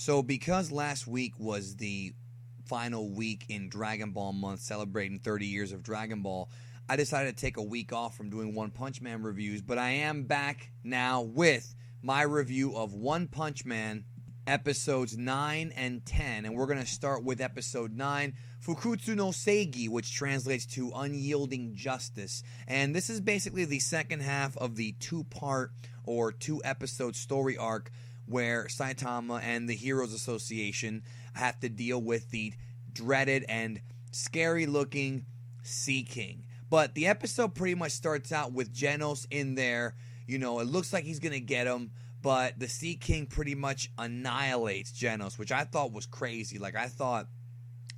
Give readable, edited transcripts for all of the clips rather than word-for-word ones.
So because last week was the final week in Dragon Ball month, celebrating 30 years of Dragon Ball, I decided to take a week off from doing One Punch Man reviews, but I am back now with my review of One Punch Man episodes 9 and 10, and we're going to start with episode 9, Fukutsu no Seigi, which translates to Unyielding Justice. And this is basically the second half of the two-part or two-episode story arc where Saitama and the Heroes Association have to deal with the dreaded and scary-looking Sea King. But the episode pretty much starts out with Genos in there. You know, it looks like he's going to get him, but the Sea King pretty much annihilates Genos, which I thought was crazy. Like, I thought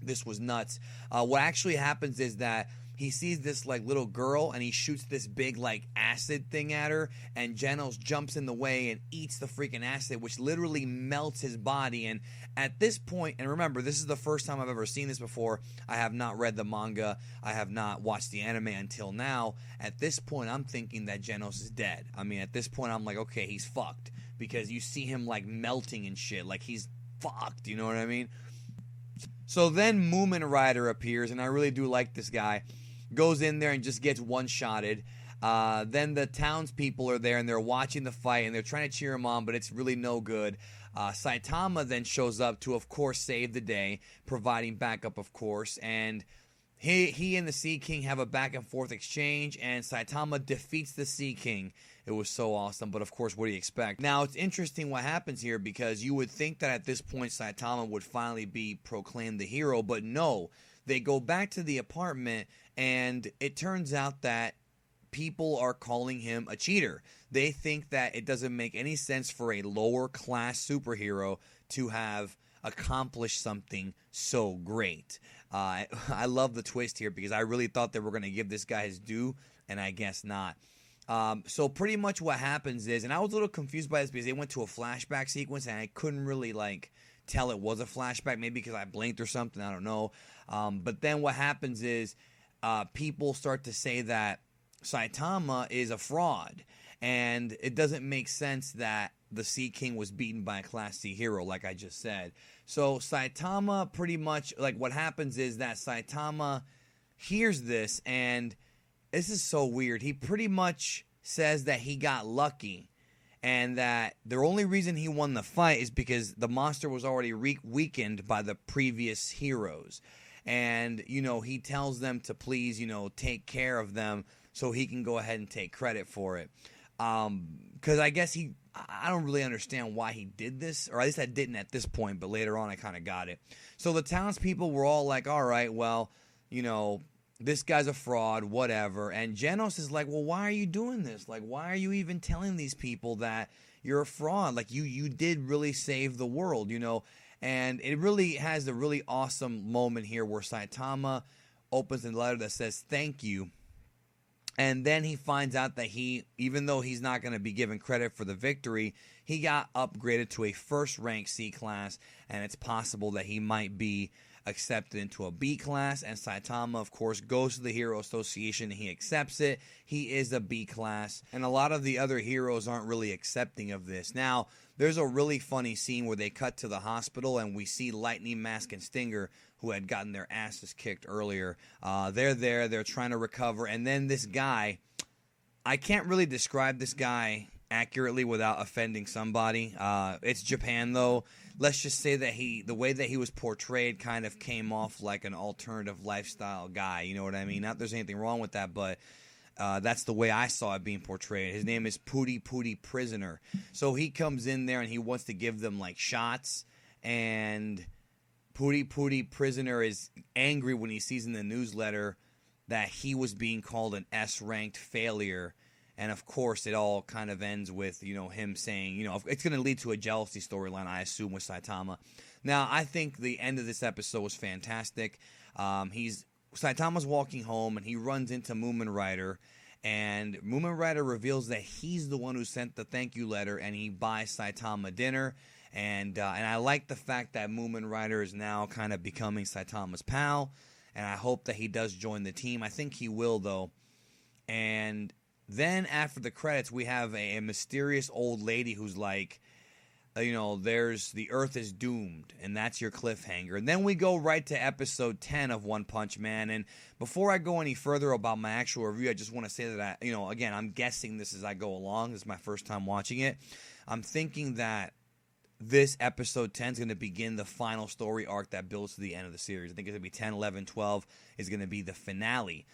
this was nuts. What actually happens is that he sees this, like, little girl, and he shoots this big, like, acid thing at her, and Genos jumps in the way and eats the freaking acid, which literally melts his body. And at this point, and remember, this is the first time I've ever seen this before. I have not read the manga. I have not watched the anime until now. At this point, I'm thinking that Genos is dead. I mean, at this point, I'm like, okay, he's fucked, because you see him, like, melting and shit. Like, he's fucked, you know what I mean? So then Moomin Rider appears, and I really do like this guy. Goes in there and just gets one-shotted. Then the townspeople are there, and they're watching the fight, and they're trying to cheer him on, but it's really no good. Saitama then shows up to, of course, save the day, providing backup, of course, and he and the Sea King have a back-and-forth exchange, and Saitama defeats the Sea King. It was so awesome, but of course, what do you expect? Now, it's interesting what happens here, because you would think that at this point, Saitama would finally be proclaimed the hero, but no. They go back to the apartment, and it turns out that people are calling him a cheater. They think that it doesn't make any sense for a lower-class superhero to have accomplished something so great. I love the twist here, because I really thought they were going to give this guy his due, and I guess not. So pretty much what happens is, and I was a little confused by this because they went to a flashback sequence, and I couldn't really, like, tell it was a flashback, maybe because I blinked or something, I don't know. But then what happens is people start to say that Saitama is a fraud, and it doesn't make sense that the Sea King was beaten by a Class C hero, like I just said. So Saitama pretty much, like, what happens is that Saitama hears this, and this is so weird. He pretty much says that he got lucky, and that the only reason he won the fight is because the monster was already weakened by the previous heroes. And, you know, he tells them to please, you know, take care of them so he can go ahead and take credit for it. Because I guess I don't really understand why he did this, or at least I didn't at this point, but later on I kind of got it. So the townspeople were all like, all right, well, you know, this guy's a fraud, whatever. And Genos is like, well, why are you doing this? Like, why are you even telling these people that you're a fraud? Like, you did really save the world, you know? And it really has a really awesome moment here where Saitama opens a letter that says, thank you. And then he finds out that even though he's not going to be given credit for the victory, he got upgraded to a first-rank C class, and it's possible that he might be accepted into a B class. And Saitama, of course, goes to the Hero Association and he accepts it. He is a B class, and a lot of the other heroes aren't really accepting of this. Now, there's a really funny scene where they cut to the hospital and we see Lightning Mask and Stinger, who had gotten their asses kicked earlier. They're there, they're trying to recover, and then this guy, I can't really describe this guy accurately without offending somebody. It's Japan, though. Let's just say that the way that he was portrayed kind of came off like an alternative lifestyle guy. You know what I mean? Not that there's anything wrong with that, but that's the way I saw it being portrayed. His name is Pooty Prisoner. So he comes in there and he wants to give them like shots, and Pooty Prisoner is angry when he sees in the newsletter that he was being called an S-ranked failure. And, of course, it all kind of ends with, you know, him saying, you know, it's going to lead to a jealousy storyline, I assume, with Saitama. Now, I think the end of this episode was fantastic. Saitama's walking home, and he runs into Moomin Rider. And Moomin Rider reveals that he's the one who sent the thank you letter, and he buys Saitama dinner. And I like the fact that Moomin Rider is now kind of becoming Saitama's pal. And I hope that he does join the team. I think he will, though. And then after the credits, we have a mysterious old lady who's like, there's the Earth is doomed, and that's your cliffhanger. And then we go right to episode 10 of One Punch Man. And before I go any further about my actual review, I just want to say that again, I'm guessing this as I go along. This is my first time watching it. I'm thinking that this episode 10 is going to begin the final story arc that builds to the end of the series. I think it's going to be 10, 11, 12 is going to be the finale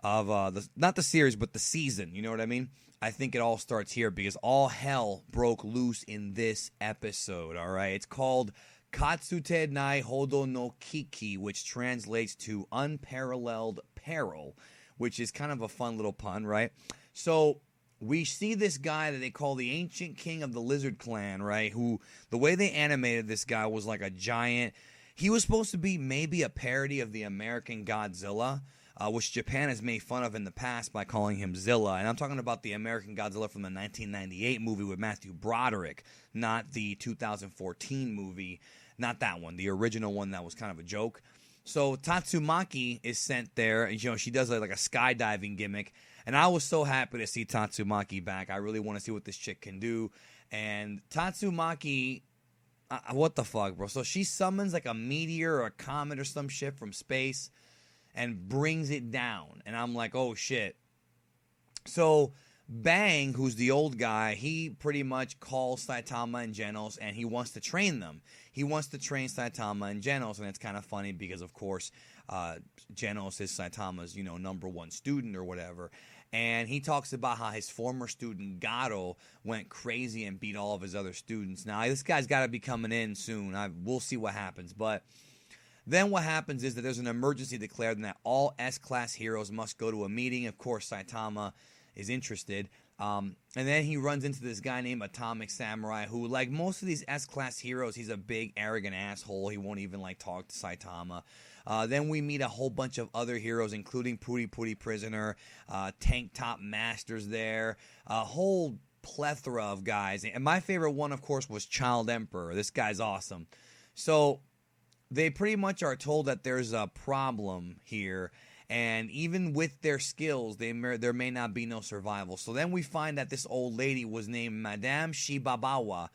of not the series, but the season. You know what I mean? I think it all starts here because all hell broke loose in this episode, all right? It's called Katsute Nai Hodo no Kiki, which translates to Unparalleled Peril, which is kind of a fun little pun, right? So we see this guy that they call the Ancient King of the Lizard Clan, right? Who, the way they animated this guy was like a giant. He was supposed to be maybe a parody of the American Godzilla, which Japan has made fun of in the past by calling him Zilla. And I'm talking about the American Godzilla from the 1998 movie with Matthew Broderick, not the 2014 movie. Not that one, the original one that was kind of a joke. So Tatsumaki is sent there, and she does like a skydiving gimmick. And I was so happy to see Tatsumaki back. I really want to see what this chick can do. And Tatsumaki, what the fuck, bro? So she summons like a meteor or a comet or some shit from space and brings it down. And I'm like, oh, shit. So Bang, who's the old guy, he pretty much calls Saitama and Genos, and he wants to train them. He wants to train Saitama and Genos, and it's kind of funny because, of course, Genos is Saitama's, #1 student or whatever. And he talks about how his former student, Gato, went crazy and beat all of his other students. Now, this guy's got to be coming in soon. We'll see what happens, but then what happens is that there's an emergency declared and that all S-Class heroes must go to a meeting. Of course, Saitama is interested. And then he runs into this guy named Atomic Samurai who, like most of these S-Class heroes, he's a big, arrogant asshole. He won't even, talk to Saitama. Then we meet a whole bunch of other heroes, including Puri Puri Prisoner, Tank Top Masters there, a whole plethora of guys. And my favorite one, of course, was Child Emperor. This guy's awesome. So they pretty much are told that there's a problem here, and even with their skills, there may not be no survival. So then we find that this old lady was named Madame Shibabawa,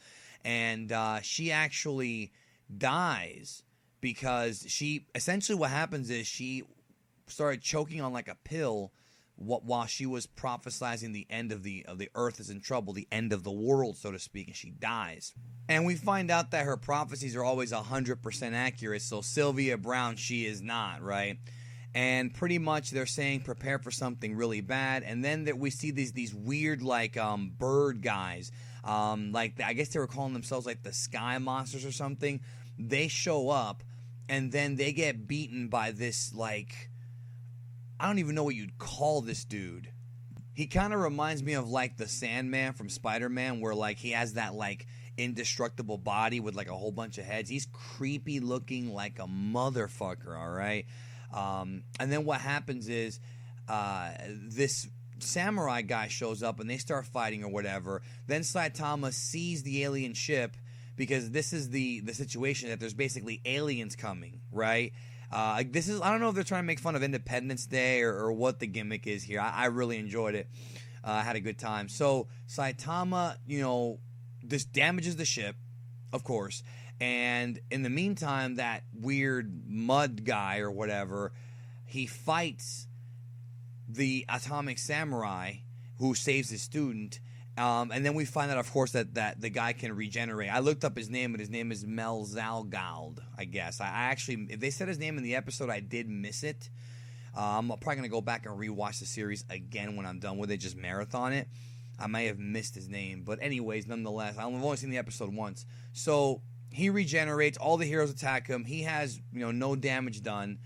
and she actually dies because essentially what happens is she started choking on like a pill while she was prophesizing the end of the earth is in trouble, the end of the world, so to speak, and she dies. And we find out that her prophecies are always 100% accurate, so Sylvia Brown, she is not, right? And pretty much they're saying prepare for something really bad, and then we see these weird bird guys, I guess they were calling themselves like the Sky Monsters or something. They show up, and then they get beaten by this I don't even know what you'd call this dude. He kind of reminds me of the Sandman from Spider-Man, where he has that indestructible body with a whole bunch of heads. He's creepy looking like a motherfucker, all right? And then what happens is this samurai guy shows up and they start fighting or whatever. Then Saitama sees the alien ship because this is the situation that there's basically aliens coming, right? I don't know if they're trying to make fun of Independence Day or what the gimmick is here. I really enjoyed it. I had a good time. So Saitama, this damages the ship, of course. And in the meantime, that weird mud guy or whatever, he fights the Atomic Samurai who saves his student. And then we find out, of course, that the guy can regenerate. I looked up his name, and his name is Melzalgald, I guess. I actually, if they said his name in the episode, I did miss it. I'm probably going to go back and rewatch the series again when I'm done with it, just marathon it. I may have missed his name. But anyways, nonetheless, I've only seen the episode once. So he regenerates. All the heroes attack him. He has, no damage done.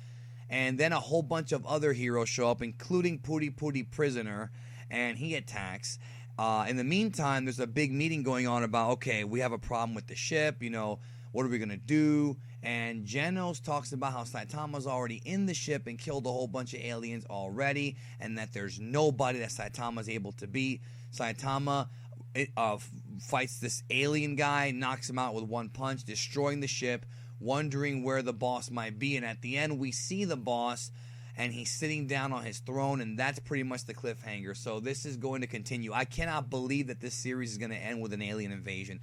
And then a whole bunch of other heroes show up, including Puri Puri Prisoner, and he attacks. In the meantime, there's a big meeting going on about, okay, we have a problem with the ship, what are we going to do? And Genos talks about how Saitama's already in the ship and killed a whole bunch of aliens already, and that there's nobody that Saitama's able to beat. Saitama fights this alien guy, knocks him out with one punch, destroying the ship, wondering where the boss might be. And at the end, we see the boss, and he's sitting down on his throne, and that's pretty much the cliffhanger. So this is going to continue. I cannot believe that this series is going to end with an alien invasion.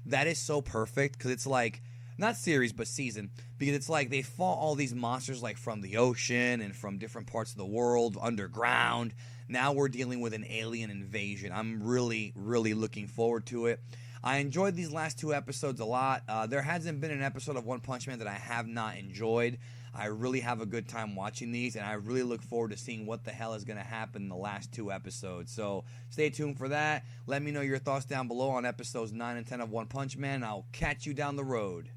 that is so perfect because it's like, not series, but season, because it's like they fought all these monsters like from the ocean and from different parts of the world, underground. Now we're dealing with an alien invasion. I'm really, really looking forward to it. I enjoyed these last 2 episodes a lot. There hasn't been an episode of One Punch Man that I have not enjoyed. I really have a good time watching these, and I really look forward to seeing what the hell is going to happen in the last 2 episodes. So stay tuned for that. Let me know your thoughts down below on episodes 9 and 10 of One Punch Man. I'll catch you down the road.